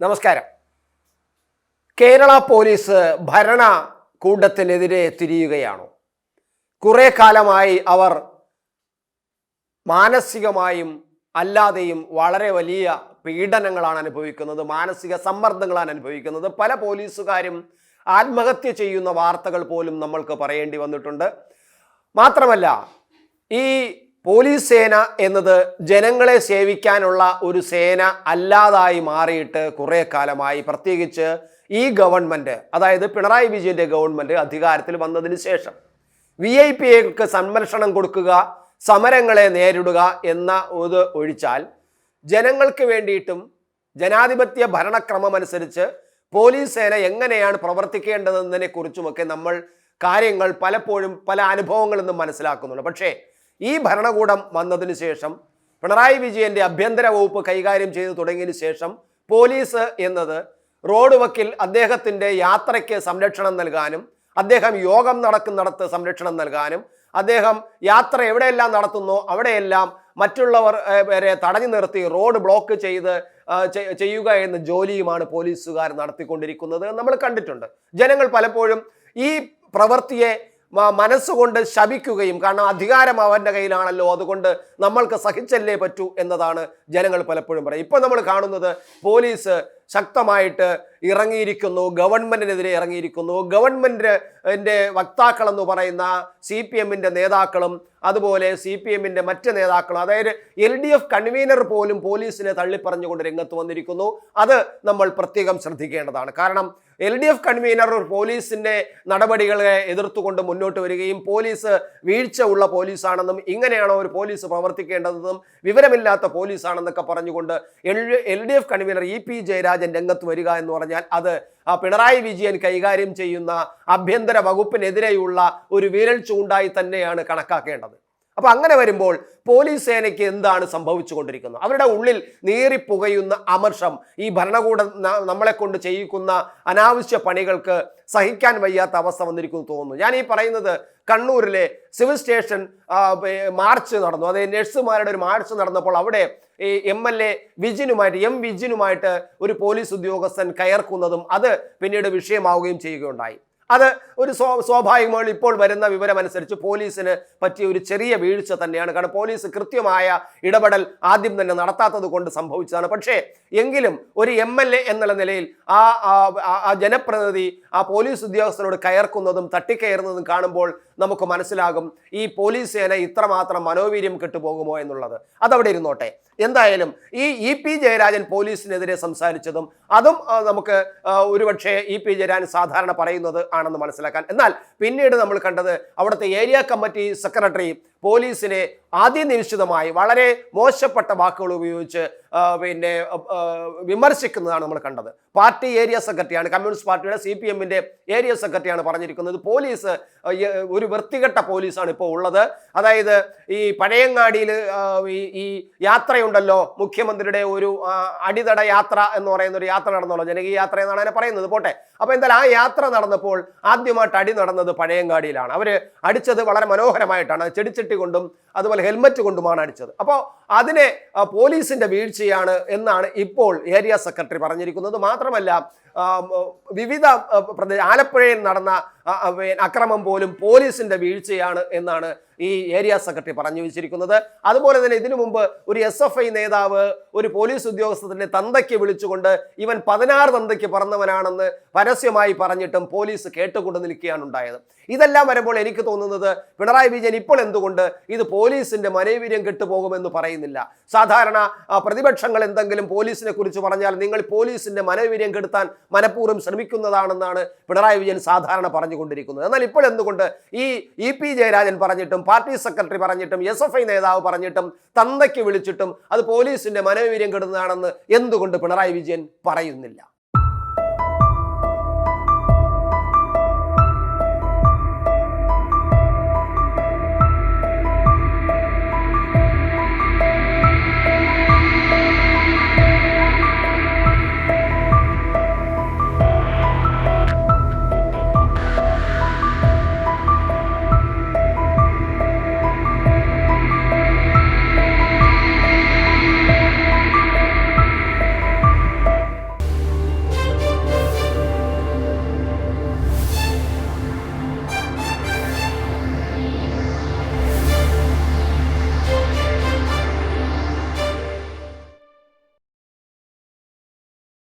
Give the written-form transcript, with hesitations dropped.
നമസ്കാരം. കേരള പോലീസ് ഭരണകൂടത്തിനെതിരെ തിരിയുകയാണോ? കുറെ കാലമായി അവർ മാനസികമായും അല്ലാതെയും വളരെ വലിയ പീഡനങ്ങളാണ് അനുഭവിക്കുന്നത്, മാനസിക സമ്മർദ്ദങ്ങളാണ് അനുഭവിക്കുന്നത്. പല പോലീസുകാരും ആത്മഹത്യ ചെയ്യുന്ന വാർത്തകൾ പോലും നമ്മൾക്ക് പറയേണ്ടി വന്നിട്ടുണ്ട്. മാത്രമല്ല, ഈ പോലീസ് സേന എന്നത് ജനങ്ങളെ സേവിക്കാനുള്ള ഒരു സേന അല്ലാതായി മാറിയിട്ട് കുറേ കാലമായി. പ്രത്യേകിച്ച് ഈ ഗവൺമെൻറ്, അതായത് പിണറായി വിജയൻ്റെ ഗവൺമെൻറ് അധികാരത്തിൽ വന്നതിന് ശേഷം VIP-കൾക്ക് സംരക്ഷണം കൊടുക്കുക, സമരങ്ങളെ നേരിടുക എന്ന ഇത് ഒഴിച്ചാൽ ജനങ്ങൾക്ക് വേണ്ടിയിട്ടും ജനാധിപത്യ ഭരണക്രമം അനുസരിച്ച് പോലീസ് സേന എങ്ങനെയാണ് പ്രവർത്തിക്കേണ്ടതെന്നതിനെ കുറിച്ചുമൊക്കെ നമ്മൾ കാര്യങ്ങൾ പലപ്പോഴും പല അനുഭവങ്ങളിൽ നിന്നും മനസ്സിലാക്കുന്നുണ്ട്. പക്ഷേ ഈ ഭരണകൂടം വന്നതിന് ശേഷം, പിണറായി വിജയന്റെ ആഭ്യന്തര വകുപ്പ് കൈകാര്യം ചെയ്തു തുടങ്ങിയതിന് ശേഷം പോലീസ് എന്നത് റോഡ് വക്കിൽ അദ്ദേഹത്തിൻ്റെ യാത്രയ്ക്ക് സംരക്ഷണം നൽകാനും, അദ്ദേഹം യോഗം നടക്കുന്നിടത്ത് സംരക്ഷണം നൽകാനും, അദ്ദേഹം യാത്ര എവിടെയെല്ലാം നടത്തുന്നോ അവിടെയെല്ലാം മറ്റുള്ളവർ വരെ തടഞ്ഞു നിർത്തി റോഡ് ബ്ലോക്ക് ചെയ്യുക എന്ന ജോലിയുമാണ് പോലീസുകാർ നടത്തിക്കൊണ്ടിരിക്കുന്നത് നമ്മൾ കണ്ടിട്ടുണ്ട്. ജനങ്ങൾ പലപ്പോഴും ഈ പ്രവൃത്തിയെ മനസ്സുകൊണ്ട് ശപിക്കുകയും, കാരണം അധികാരം അവൻ്റെ കയ്യിലാണല്ലോ, അതുകൊണ്ട് നമ്മൾക്ക് സഹിച്ചല്ലേ പറ്റൂ എന്നതാണ് ജനങ്ങൾ പലപ്പോഴും പറയും. ഇപ്പോൾ നമ്മൾ കാണുന്നത് പോലീസ് ശക്തമായിട്ട് ഇറങ്ങിയിരിക്കുന്നു, ഗവൺമെന്റിനെതിരെ ഇറങ്ങിയിരിക്കുന്നു. ഗവൺമെന്റിന്റെ വക്താക്കളെന്ന് പറയുന്ന CPM-ന്റെ നേതാക്കളും അതുപോലെ CPM-ന്റെ മറ്റ് നേതാക്കളും, അതായത് LDF കൺവീനർ പോലും പോലീസിനെ തള്ളിപ്പറഞ്ഞുകൊണ്ട് രംഗത്ത് വന്നിരിക്കുന്നു. അത് നമ്മൾ പ്രത്യേകം ശ്രദ്ധിക്കേണ്ടതാണ്. കാരണം LDF കൺവീനർ പോലീസിന്റെ നടപടികളെ എതിർത്തുകൊണ്ട് മുന്നോട്ട് വരികയും പോലീസ് വീഴ്ച ഉള്ള പോലീസാണെന്നും, ഇങ്ങനെയാണോ ഒരു പോലീസ് പ്രവർത്തിക്കേണ്ടതെന്നും, വിവരമില്ലാത്ത പോലീസാണെന്നൊക്കെ പറഞ്ഞുകൊണ്ട് LDF കൺവീനർ EP ജയരാജൻ രംഗത്ത് വരിക എന്ന് പറഞ്ഞാൽ അത് പിണറായി വിജയൻ കൈകാര്യം ചെയ്യുന്ന ആഭ്യന്തര വകുപ്പിനെതിരെയുള്ള ഒരു വിരൽ ചൂണ്ടായി തന്നെയാണ് കണക്കാക്കേണ്ടത്. അപ്പൊ അങ്ങനെ വരുമ്പോൾ പോലീസ് സേനയ്ക്ക് എന്താണ് സംഭവിച്ചു കൊണ്ടിരിക്കുന്നത്? അവരുടെ ഉള്ളിൽ നീറിപ്പുകയുന്ന അമർഷം, ഈ ഭരണകൂടം നമ്മളെ കൊണ്ട് ചെയ്യിക്കുന്ന അനാവശ്യ പണികൾക്ക് സഹിക്കാൻ വയ്യാത്ത അവസ്ഥ വന്നിരിക്കുന്നു തോന്നുന്നു. ഞാൻ ഈ പറയുന്നത് കണ്ണൂരിലെ സിവിൽ സ്റ്റേഷൻ മാർച്ച് നടന്നു. അതായത് നഴ്സുമാരുടെ ഒരു മാർച്ച് നടന്നപ്പോൾ അവിടെ ഈ MLA വിജിനുമായിട്ട് ഒരു പോലീസ് ഉദ്യോഗസ്ഥൻ കയർക്കുന്നതും അത് പിന്നീട് വിഷയമാവുകയും ചെയ്യുകയുണ്ടായി. അത് ഒരു സ്വാഭാവികമായി ഇപ്പോൾ വരുന്ന വിവരമനുസരിച്ച് പോലീസിന് പറ്റിയ ഒരു ചെറിയ വീഴ്ച തന്നെയാണ്. കാരണം പോലീസ് കൃത്യമായ ഇടപെടൽ ആദ്യം തന്നെ നടത്താത്തത് കൊണ്ട് സംഭവിച്ചതാണ്. പക്ഷേ എങ്കിലും ഒരു MLA എന്നുള്ള നിലയിൽ ആ ജനപ്രതിനിധി ആ പോലീസ് ഉദ്യോഗസ്ഥനോട് കയർക്കുന്നതും തട്ടിക്കയറുന്നതും കാണുമ്പോൾ നമുക്ക് മനസ്സിലാകും ഈ പോലീസ് സേന ഇത്രമാത്രം മനോവീര്യം കെട്ടുപോകുമോ എന്നുള്ളത്. അതവിടെ ഇരുന്നോട്ടെ. എന്തായാലും ഈ EP ജയരാജൻ പോലീസിനെതിരെ സംസാരിച്ചതും അതും നമുക്ക് ഒരുപക്ഷെ EP ജയരാജൻ സാധാരണ പറയുന്നത് ആണെന്ന് മനസ്സിലാക്കാൻ. എന്നാൽ പിന്നീട് നമ്മൾ കണ്ടത് അവിടുത്തെ ഏരിയ കമ്മിറ്റി സെക്രട്ടറി പോലീസിനെ ആദ്യനിശ്ചിതമായി വളരെ മോശപ്പെട്ട വാക്കുകൾ ഉപയോഗിച്ച് വിമർശിക്കുന്നതാണ് നമ്മൾ കണ്ടത്. പാർട്ടി ഏരിയ സെക്രട്ടറിയാണ്, കമ്മ്യൂണിസ്റ്റ് പാർട്ടിയുടെ CPM-ന്റെ ഏരിയ സെക്രട്ടറിയാണ് പറഞ്ഞിരിക്കുന്നത് പോലീസ് ഒരു വൃത്തികെട്ട പോലീസാണ് ഇപ്പോൾ ഉള്ളത്. അതായത് ഈ പഴയങ്ങാടിയിൽ ഈ യാത്രയുണ്ടല്ലോ, മുഖ്യമന്ത്രിയുടെ ഒരു അടിതട യാത്ര എന്ന് പറയുന്ന ഒരു യാത്ര നടന്നല്ലോ, ജനകീയ യാത്ര എന്നാണ് അതിനെ പറയുന്നത്. പോട്ടെ. അപ്പൊ എന്തായാലും ആ യാത്ര നടന്നപ്പോൾ ആദ്യമായിട്ട് അടി നടന്നത് പഴയങ്ങാടിയിലാണ്. അവര് അടിച്ചത് വളരെ മനോഹരമായിട്ടാണ്, ചെടിച്ചട്ടി കൊണ്ടും അതുപോലെ ഹെൽമറ്റ് കൊണ്ടുമാണ് അടിച്ചത്. അപ്പോൾ അതിനെ പോലീസിന്റെ വീഴ്ചയാണ് എന്നാണ് ഇപ്പോൾ ഏരിയ സെക്രട്ടറി പറഞ്ഞിരിക്കുന്നത്. മാത്രമല്ല വിവിധ ആലപ്പുഴയിൽ നടന്ന അക്രമം പോലും പോലീസിന്റെ വീഴ്ചയാണ് എന്നാണ് ഈ ഏരിയ സെക്രട്ടറി പറഞ്ഞു വെച്ചിരിക്കുന്നത്. അതുപോലെ തന്നെ ഇതിനു മുമ്പ് ഒരു SFI നേതാവ് ഒരു പോലീസ് ഉദ്യോഗസ്ഥന്റെ തന്തയ്ക്ക് വിളിച്ചുകൊണ്ട് ഇവൻ 16 തന്തയ്ക്ക് പറന്നവനാണെന്ന് പരസ്യമായി പറഞ്ഞിട്ടും പോലീസ് കേട്ടുകൊണ്ട് നിൽക്കുകയാണ് ഉണ്ടായത്. ഇതെല്ലാം വരുമ്പോൾ എനിക്ക് തോന്നുന്നത് പിണറായി വിജയൻ ഇപ്പോൾ എന്തുകൊണ്ട് ഇത് പോലീസിന്റെ മനോവീര്യം കെട്ടുപോകുമെന്ന് പറയുന്നില്ല. സാധാരണ പ്രതിപക്ഷങ്ങൾ എന്തെങ്കിലും പോലീസിനെ കുറിച്ച് പറഞ്ഞാൽ നിങ്ങൾ പോലീസിന്റെ മനോവീര്യം കെടുത്താൻ മനഃപൂർവ്വം ശ്രമിക്കുന്നതാണെന്നാണ് പിണറായി വിജയൻ സാധാരണ പറഞ്ഞുകൊണ്ടിരിക്കുന്നത്. എന്നാൽ ഇപ്പോൾ എന്തുകൊണ്ട് ഈ EP ജയരാജൻ പറഞ്ഞിട്ടും പാർട്ടി സെക്രട്ടറി പറഞ്ഞിട്ടും SFI നേതാവ് പറഞ്ഞിട്ടും തന്തയ്ക്ക് വിളിച്ചിട്ടും അത് പോലീസിന്റെ മനോവീര്യം കെടുന്നതാണെന്ന് എന്തുകൊണ്ട് പിണറായി വിജയൻ പറയുന്നില്ല?